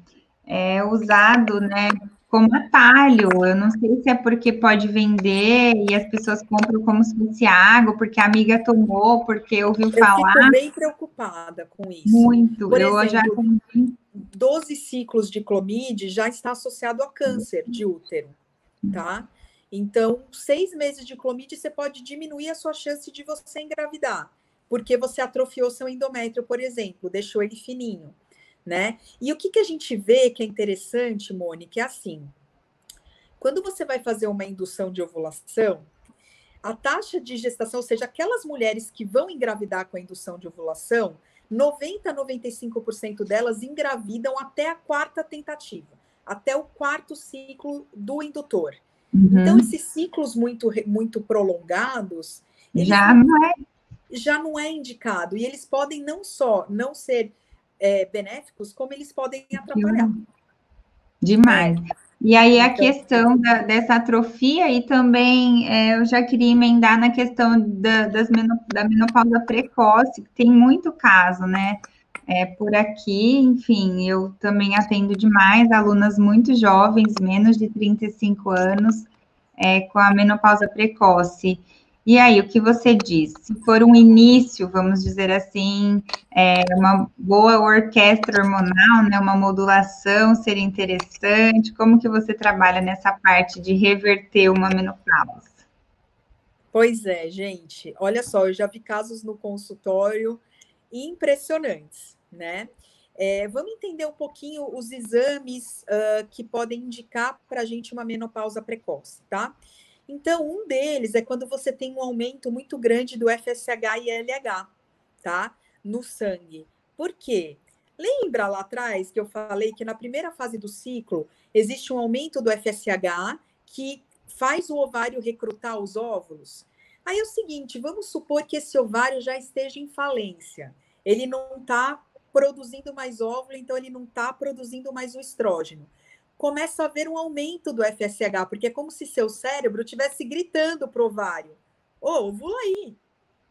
usado, né, como atalho. Eu não sei se é porque pode vender e as pessoas compram como se fosse água, porque a amiga tomou, porque ouviu falar. Eu fico bem preocupada com isso. Muito. Por Eu exemplo, já 12 ciclos de Clomid já está associado a câncer de útero, tá? Então, 6 meses de Clomid, você pode diminuir a sua chance de você engravidar, porque você atrofiou seu endométrio, por exemplo, deixou ele fininho, né? E o que a gente vê que é interessante, Mônica, é assim, quando você vai fazer uma indução de ovulação, a taxa de gestação, ou seja, aquelas mulheres que vão engravidar com a indução de ovulação, 90 a 95% delas engravidam até a 4ª tentativa, até o 4º ciclo do indutor. Então, esses ciclos muito prolongados, eles já não é indicado. E eles podem não só não ser benéficos, como eles podem atrapalhar. Demais. E aí a questão dessa atrofia e também eu já queria emendar na questão da menopausa precoce, que tem muito caso, né? Por aqui, enfim, eu também atendo demais alunas muito jovens, menos de 35 anos, com a menopausa precoce. E aí, o que você diz? Se for um início, vamos dizer assim, uma boa orquestra hormonal, né, uma modulação seria interessante. Como que você trabalha nessa parte de reverter uma menopausa? Pois é, gente. Olha só, eu já vi casos no consultório impressionantes, né? Vamos entender um pouquinho os exames que podem indicar para a gente uma menopausa precoce, tá? Então, um deles é quando você tem um aumento muito grande do FSH e LH, tá? No sangue. Por quê? Lembra lá atrás que eu falei que na primeira fase do ciclo existe um aumento do FSH que faz o ovário recrutar os óvulos? Aí é o seguinte, vamos supor que esse ovário já esteja em falência. Ele não está produzindo mais óvulo, então ele não está produzindo mais o estrógeno. Começa a haver um aumento do FSH, porque é como se seu cérebro estivesse gritando para o ovário: ô, ovula aí,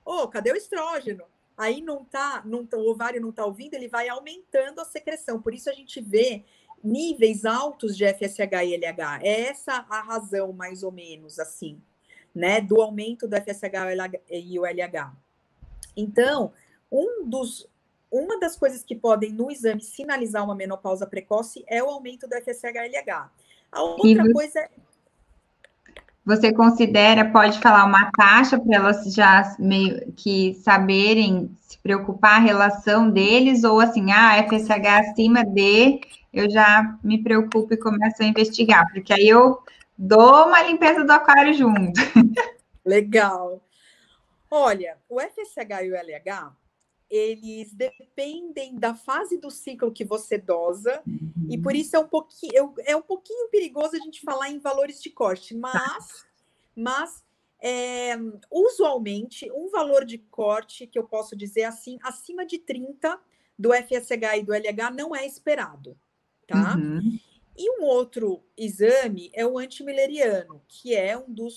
ô, cadê o estrógeno? Aí o ovário não está ouvindo, ele vai aumentando a secreção. Por isso a gente vê níveis altos de FSH e LH. É essa a razão, mais ou menos, assim, né, do aumento do FSH e o LH. Então, uma das coisas que podem no exame sinalizar uma menopausa precoce é o aumento do FSH-LH. A outra coisa é... Você considera, pode falar uma taxa para elas já meio que saberem se preocupar a relação deles, ou assim, FSH acima de, eu já me preocupo e começo a investigar, porque aí eu dou uma limpeza do aquário junto. Legal. Olha, o FSH e o LH, eles dependem da fase do ciclo que você dosa, e por isso é um pouquinho perigoso a gente falar em valores de corte, mas usualmente um valor de corte, que eu posso dizer assim, acima de 30 do FSH e do LH não é esperado, tá? Uhum. E um outro exame é o antimileriano, que é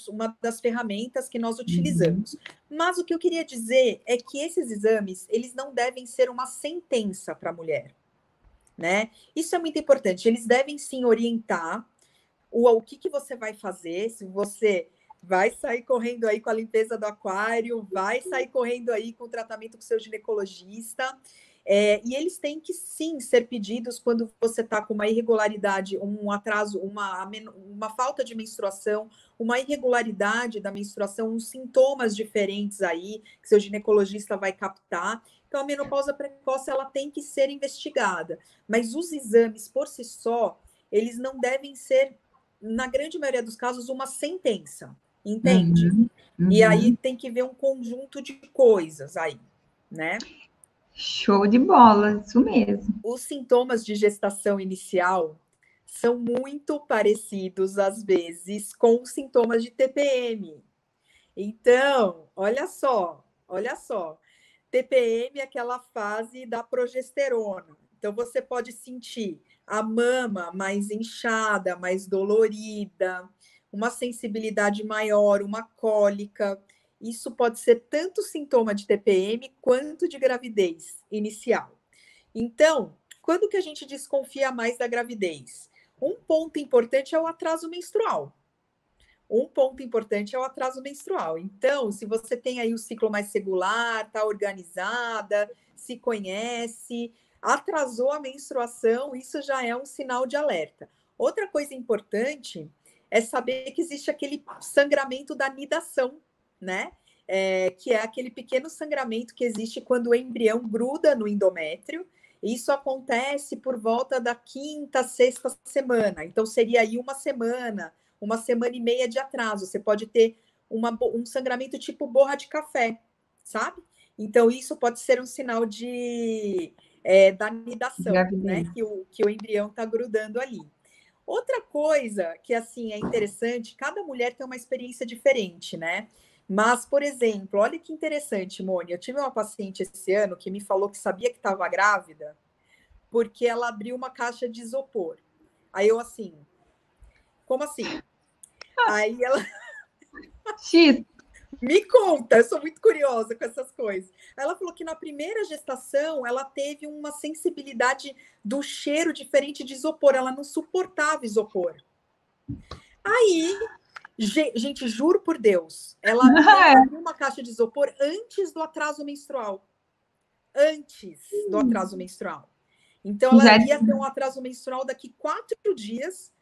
uma das ferramentas que nós utilizamos. Mas o que eu queria dizer é que esses exames, eles não devem ser uma sentença para a mulher, né? Isso é muito importante. Eles devem sim orientar o que você vai fazer, se você vai sair correndo aí com a limpeza do aquário, vai sair correndo aí com o tratamento com seu ginecologista. E eles têm que, sim, ser pedidos quando você está com uma irregularidade, um atraso, uma falta de menstruação, uma irregularidade da menstruação, uns sintomas diferentes aí, que seu ginecologista vai captar. Então, a menopausa precoce, ela tem que ser investigada. Mas os exames, por si só, eles não devem ser, na grande maioria dos casos, uma sentença, entende? E aí tem que ver um conjunto de coisas aí, né? Show de bola, isso mesmo. Os sintomas de gestação inicial são muito parecidos, às vezes, com os sintomas de TPM. Então, olha só. TPM é aquela fase da progesterona. Então, você pode sentir a mama mais inchada, mais dolorida, uma sensibilidade maior, uma cólica. Isso pode ser tanto sintoma de TPM quanto de gravidez inicial. Então, quando que a gente desconfia mais da gravidez? Um ponto importante é o atraso menstrual. Então, se você tem aí o ciclo mais regular, está organizada, se conhece, atrasou a menstruação, isso já é um sinal de alerta. Outra coisa importante é saber que existe aquele sangramento da nidação, né? Que é aquele pequeno sangramento que existe quando o embrião gruda no endométrio. Isso acontece por volta da 5ª, 6ª semana. Então, seria aí uma semana e meia de atraso. Você pode ter um sangramento tipo borra de café, sabe? Então, isso pode ser um sinal da nidação, né? Que o embrião está grudando ali. Outra coisa que, assim, é interessante, cada mulher tem uma experiência diferente, né? Mas, por exemplo, olha que interessante, Mônica. Eu tive uma paciente esse ano que me falou que sabia que estava grávida porque ela abriu uma caixa de isopor. Aí eu assim, como assim? Aí ela... Me conta, eu sou muito curiosa com essas coisas. Ela falou que na primeira gestação ela teve uma sensibilidade do cheiro diferente de isopor, ela não suportava isopor. Aí, gente, juro por Deus, ela abriu uma caixa de isopor antes do atraso menstrual. Então, ela ia ter um atraso menstrual daqui 4 dias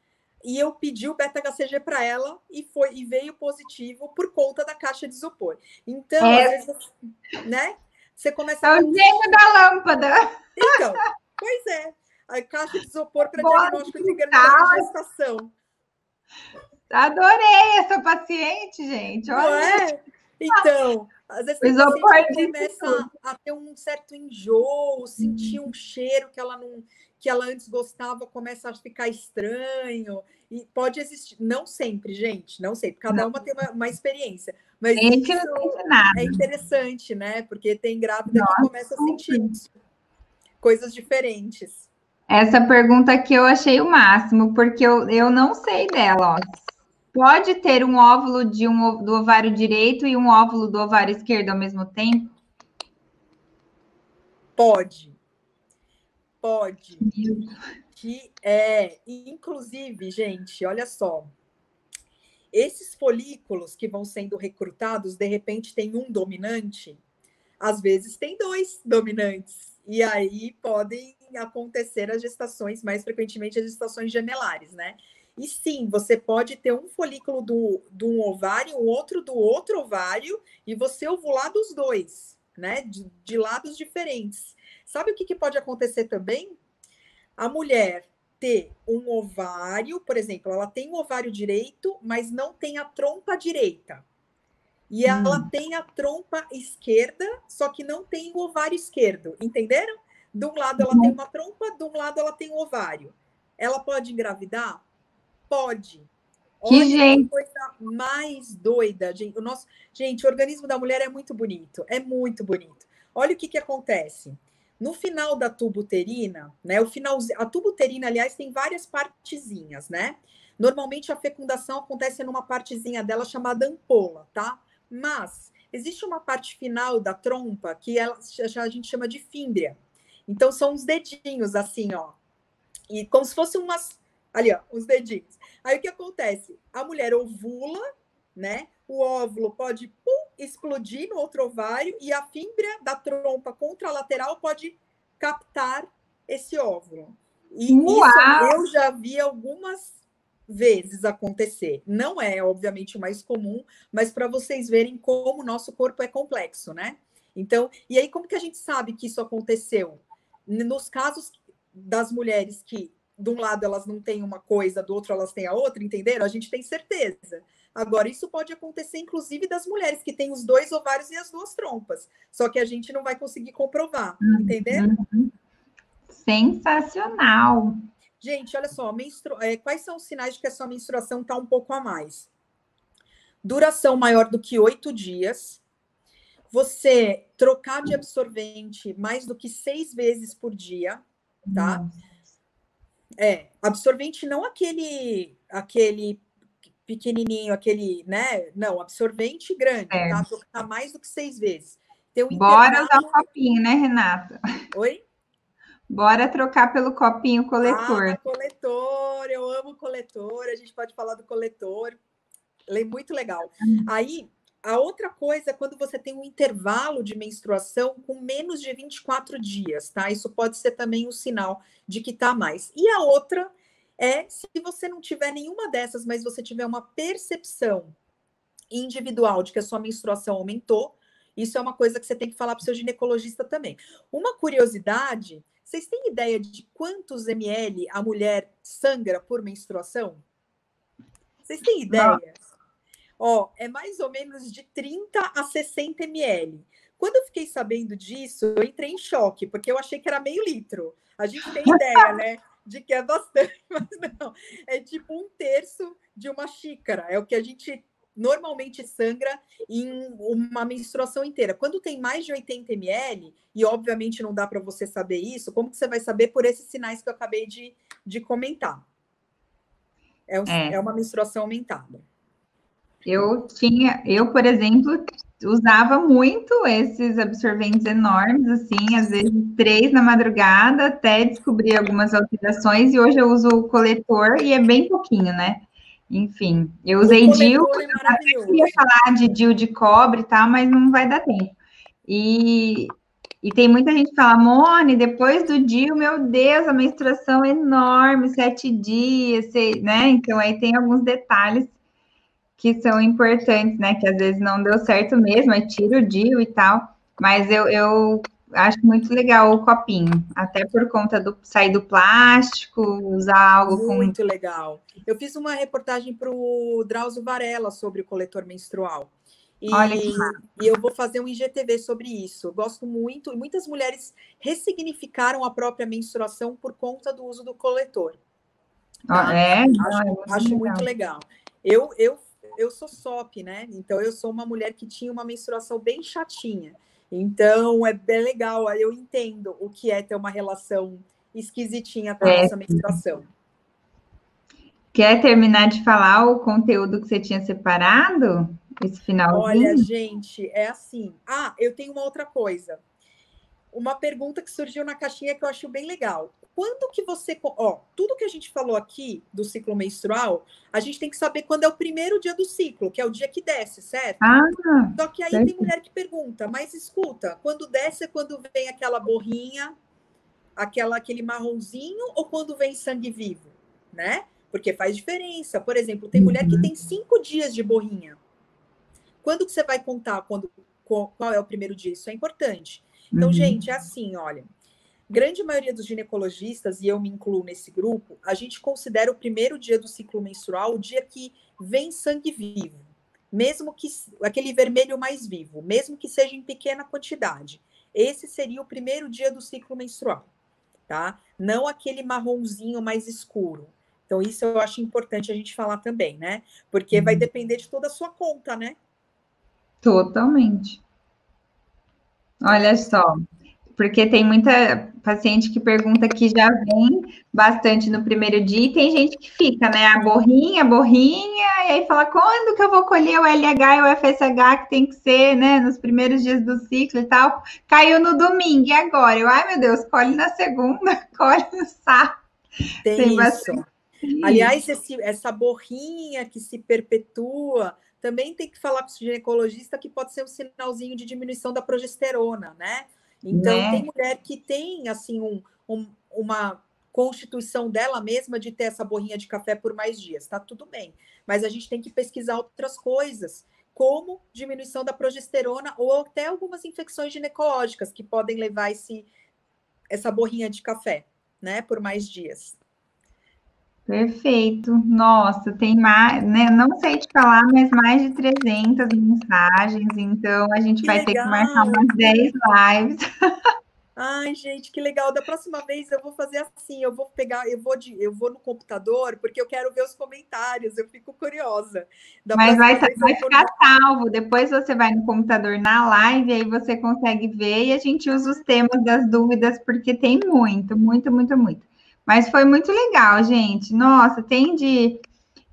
e eu pedi o beta-HCG para ela e veio positivo por conta da caixa de isopor. Então, às vezes, né? Você começa a... É o gênio da lâmpada. Então, pois é. A caixa de isopor para diagnóstico de gestação. Adorei essa paciente, gente. Não Olha, é? Então, às vezes tem paciente isopor que disse tudo. começa a ter um certo enjoo, sentir um cheiro que ela não, que ela antes gostava, começa a ficar estranho. E pode existir, não sempre, gente, não sempre, cada uma tem uma experiência, mas Gente, isso não sente nada. é interessante, né? Porque tem grávida que Nossa, começa a sentir coisas diferentes. essa pergunta aqui eu achei o máximo, porque eu não sei dela, ó. Pode ter um óvulo do ovário direito e um óvulo do ovário esquerdo ao mesmo tempo? Pode, pode. Inclusive, gente, olha só. Esses folículos que vão sendo recrutados, de repente tem um dominante, às vezes tem dois dominantes. E aí podem acontecer as gestações, mais frequentemente as gestações gemelares, né? E sim, você pode ter um folículo do um ovário, o outro do outro ovário, e você ovular dos dois, né? De lados diferentes. Sabe o que pode acontecer também? A mulher ter um ovário, por exemplo, ela tem o ovário direito, mas não tem a trompa direita. E ela tem a trompa esquerda, só que não tem o ovário esquerdo. Entenderam? De um lado ela tem uma trompa, de um lado ela tem o ovário. Ela pode engravidar? Pode. Olha que coisa mais doida, gente. Gente, o organismo da mulher é muito bonito. É muito bonito. Olha o que acontece. No final da tuba uterina, né? A tuba uterina, aliás, tem várias partezinhas, né? Normalmente a fecundação acontece numa partezinha dela chamada ampola, tá? Mas existe uma parte final da trompa que a gente chama de fímbria. Então são uns dedinhos assim, ó. E como se fossem umas. Ali, ó, os dedinhos. Aí o que acontece? A mulher ovula, né? O óvulo pode explodir no outro ovário e a fímbria da trompa contralateral pode captar esse óvulo. E isso eu já vi algumas vezes acontecer. Não é, obviamente, o mais comum, mas para vocês verem como o nosso corpo é complexo, né? Então, e aí como que a gente sabe que isso aconteceu? Nos casos das mulheres que de um lado elas não têm uma coisa, do outro elas têm a outra, entenderam? A gente tem certeza. Agora, isso pode acontecer, inclusive, das mulheres que têm os dois ovários e as duas trompas. Só que a gente não vai conseguir comprovar, entenderam? Sensacional. Gente, olha só, quais são os sinais de que a sua menstruação está um pouco a mais? Duração maior do que 8 dias. Você trocar de absorvente mais do que 6 vezes por dia, tá? Absorvente não aquele pequenininho, aquele, né? Não, absorvente grande, tá? Trocar mais do que 6 vezes. Bora usar o copinho, né, Renata? Oi? Bora trocar pelo copinho coletor. Coletor, eu amo coletor, a gente pode falar do coletor. Muito legal. Aí, a outra coisa é quando você tem um intervalo de menstruação com menos de 24 dias, tá? Isso pode ser também um sinal de que tá mais. E a outra é se você não tiver nenhuma dessas, mas você tiver uma percepção individual de que a sua menstruação aumentou, isso é uma coisa que você tem que falar para o seu ginecologista também. Uma curiosidade, vocês têm ideia de quantos ml a mulher sangra por menstruação? Vocês têm ideia? Ó, é mais ou menos de 30 a 60 ml. Quando eu fiquei sabendo disso, eu entrei em choque, porque eu achei que era meio litro. A gente tem ideia, né, de que é bastante, mas não. É tipo 1/3 de uma xícara. É o que a gente normalmente sangra em uma menstruação inteira. Quando tem mais de 80 ml, e obviamente não dá para você saber isso, como que você vai saber por esses sinais que eu acabei de comentar? É uma menstruação aumentada. Eu, por exemplo, usava muito esses absorventes enormes, assim, às vezes 3 na madrugada, até descobrir algumas alterações, e hoje eu uso o coletor e é bem pouquinho, né? Enfim, eu usei DIU, eu queria falar de DIU de cobre e tal, mas não vai dar tempo. E tem muita gente que fala, Mone, depois do DIU, meu Deus, a menstruação é enorme, 7 dias, né? Então, aí tem alguns detalhes que são importantes, né? Que às vezes não deu certo mesmo, aí tira o DIU e tal. Mas eu acho muito legal o copinho, até por conta do sair do plástico, usar algo com... Muito legal. Eu fiz uma reportagem para o Drauzio Varela sobre o coletor menstrual. Olha que E eu vou fazer um IGTV sobre isso. Eu gosto muito, e muitas mulheres ressignificaram a própria menstruação por conta do uso do coletor. Tá? Acho muito legal. Eu sou SOP, né? Então, eu sou uma mulher que tinha uma menstruação bem chatinha. Então, é bem legal. Aí eu entendo o que é ter uma relação esquisitinha com a nossa menstruação. Quer terminar de falar o conteúdo que você tinha separado? Esse finalzinho? Olha, gente, é assim. Eu tenho uma outra coisa. Uma pergunta que surgiu na caixinha que eu acho bem legal. Quando que você... tudo que a gente falou aqui do ciclo menstrual, a gente tem que saber quando é o primeiro dia do ciclo, que é o dia que desce, certo? Só que aí tem mulher que pergunta, mas escuta, quando desce é quando vem aquela borrinha, aquele marronzinho, ou quando vem sangue vivo, né? Porque faz diferença. Por exemplo, tem mulher que tem 5 dias de borrinha. Quando que você vai contar qual é o primeiro dia? Isso é importante. Então, gente, é assim, olha, grande maioria dos ginecologistas, e eu me incluo nesse grupo, a gente considera o primeiro dia do ciclo menstrual o dia que vem sangue vivo, mesmo que aquele vermelho mais vivo, mesmo que seja em pequena quantidade. Esse seria o primeiro dia do ciclo menstrual, tá? Não aquele marronzinho mais escuro. Então, isso eu acho importante a gente falar também, né? Porque vai depender de toda a sua conta, né? Totalmente. Olha só, porque tem muita paciente que pergunta que já vem bastante no primeiro dia, e tem gente que fica, né? A borrinha, e aí fala, quando que eu vou colher o LH e o FSH, que tem que ser, né? Nos primeiros dias do ciclo e tal. Caiu no domingo, e agora? Ai, meu Deus, colhe na segunda, colhe no sábado. Tem isso. Aliás, essa borrinha que se perpetua, também tem que falar para o ginecologista que pode ser um sinalzinho de diminuição da progesterona, né? Então, tem mulher que tem, assim, uma constituição dela mesma de ter essa borrinha de café por mais dias, tá tudo bem. Mas a gente tem que pesquisar outras coisas, como diminuição da progesterona ou até algumas infecções ginecológicas que podem levar essa borrinha de café, né, por mais dias. Perfeito. Nossa, tem mais, né? Não sei te falar, mas mais de 300 mensagens, então a gente vai ter que marcar umas 10 lives. Ai, gente, que legal. Da próxima vez eu vou fazer assim, eu vou no computador, porque eu quero ver os comentários, eu fico curiosa. Mas vai ficar salvo, depois você vai no computador na live, aí você consegue ver e a gente usa os temas das dúvidas, porque tem muito, muito, muito, muito. Mas foi muito legal, gente. Nossa, tem de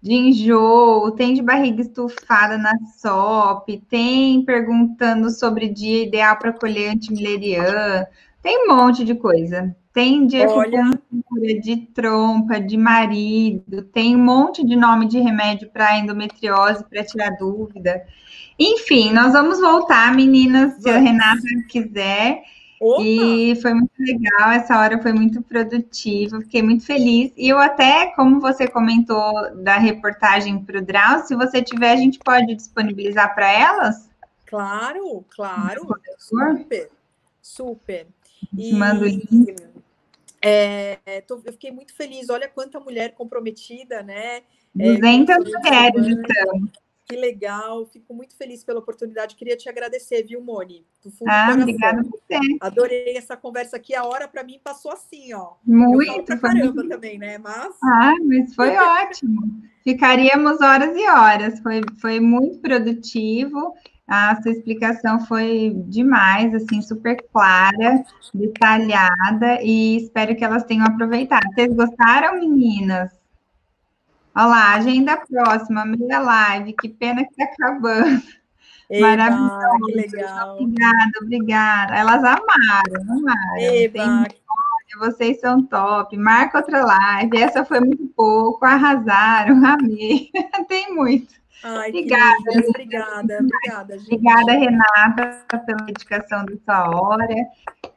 enjoo, tem de barriga estufada na SOP, tem perguntando sobre dia ideal para colher antimileriana, tem um monte de coisa. Tem de acupuntura, de trompa, de marido, tem um monte de nome de remédio para endometriose, para tirar dúvida. Enfim, nós vamos voltar, meninas, se a Renata quiser. Opa! E foi muito legal, essa hora foi muito produtiva, fiquei muito feliz. E eu até, como você comentou da reportagem para o Drauzio, se você tiver, a gente pode disponibilizar para elas? Claro, claro. Super. E mando o link. Eu fiquei muito feliz, olha quanta mulher comprometida, né? 200 mulheres, então. Que legal, fico muito feliz pela oportunidade. Queria te agradecer, viu, Moni? Do fundo do coração. Obrigada a você. Adorei essa conversa aqui. A hora para mim passou assim, ó. Muito. Eu falo pra caramba também, né? Mas foi ótimo. Ficaríamos horas e horas. Foi muito produtivo. A sua explicação foi demais, assim, super clara, detalhada, e espero que elas tenham aproveitado. Vocês gostaram, meninas? Olha lá, agenda próxima, meia live, que pena que está acabando. Maravilhoso. Que legal. Obrigada. Elas amaram. Vocês são top. Marca outra live. Essa foi muito pouco. Arrasaram. Amei. Tem muito. Ai, obrigada, gente. Obrigada, Renata, pela dedicação da sua hora.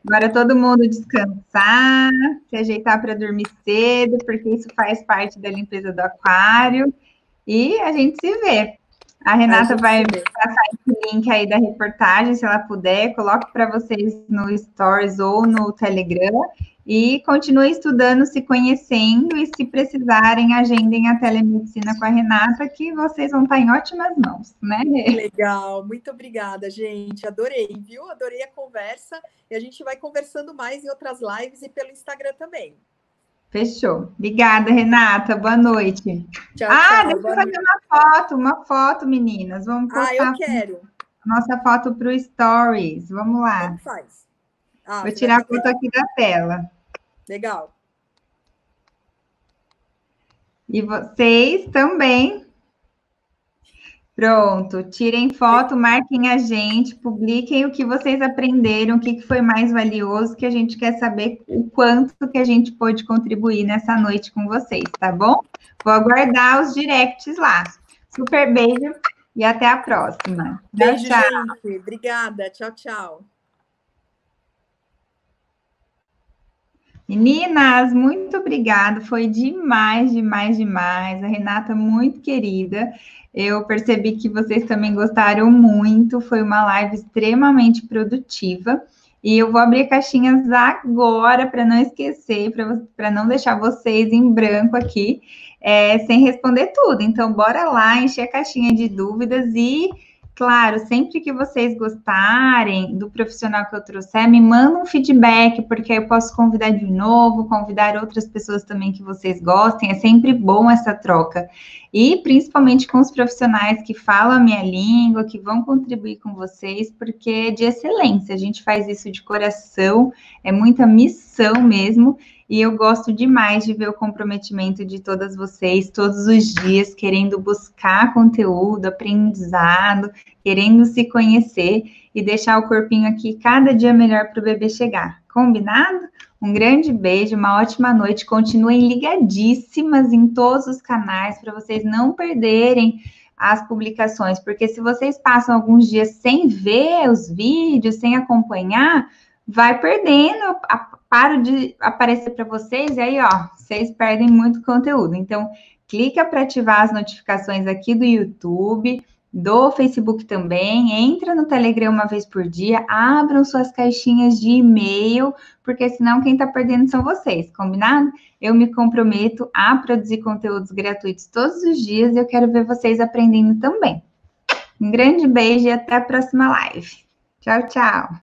Agora todo mundo descansar, se ajeitar para dormir cedo, porque isso faz parte da limpeza do aquário. E a gente se vê. A Renata vai se vê. passar esse link aí da reportagem, se ela puder, coloque para vocês no Stories ou no Telegram. E continue estudando, se conhecendo, e se precisarem, agendem a telemedicina com a Renata, que vocês vão estar em ótimas mãos, né? Legal, muito obrigada, gente. Adorei, viu? Adorei a conversa. E a gente vai conversando mais em outras lives e pelo Instagram também. Fechou. Obrigada, Renata. Boa noite. Tchau, tchau. Deixa eu Boa fazer noite. uma foto, meninas. Vamos Eu postar quero. nossa foto para o Stories. Vamos lá. Como faz? Vou Você vai tirar a fazer. foto aqui da tela. Legal. E vocês também. Pronto, tirem foto, marquem a gente, publiquem o que vocês aprenderam, o que foi mais valioso, que a gente quer saber o quanto que a gente pôde contribuir nessa noite com vocês, tá bom? Vou aguardar os directs lá. Super beijo e até a próxima. Beijo, tchau. gente. Obrigada. Tchau, tchau. Meninas, muito obrigada. Foi demais, demais, demais. A Renata, muito querida. Eu percebi que vocês também gostaram muito. Foi uma live extremamente produtiva. E eu vou abrir caixinhas agora para não esquecer, para não deixar vocês em branco aqui, sem responder tudo. Então, bora lá, encher a caixinha de dúvidas e. Claro, sempre que vocês gostarem do profissional que eu trouxer, me manda um feedback, porque aí eu posso convidar de novo, convidar outras pessoas também que vocês gostem. É sempre bom essa troca. E principalmente com os profissionais que falam a minha língua, que vão contribuir com vocês, porque é de excelência. A gente faz isso de coração, é muita missão mesmo. E eu gosto demais de ver o comprometimento de todas vocês, todos os dias, querendo buscar conteúdo, aprendizado, querendo se conhecer e deixar o corpinho aqui cada dia melhor para o bebê chegar. Combinado? Um grande beijo, uma ótima noite. Continuem ligadíssimas em todos os canais para vocês não perderem as publicações, porque se vocês passam alguns dias sem ver os vídeos, sem acompanhar, vai perdendo, paro de aparecer para vocês, e aí, ó, vocês perdem muito conteúdo. Então, clica para ativar as notificações aqui do YouTube, do Facebook também, entra no Telegram uma vez por dia, abram suas caixinhas de e-mail, porque senão quem está perdendo são vocês, combinado? Eu me comprometo a produzir conteúdos gratuitos todos os dias e eu quero ver vocês aprendendo também. Um grande beijo e até a próxima live. Tchau, tchau.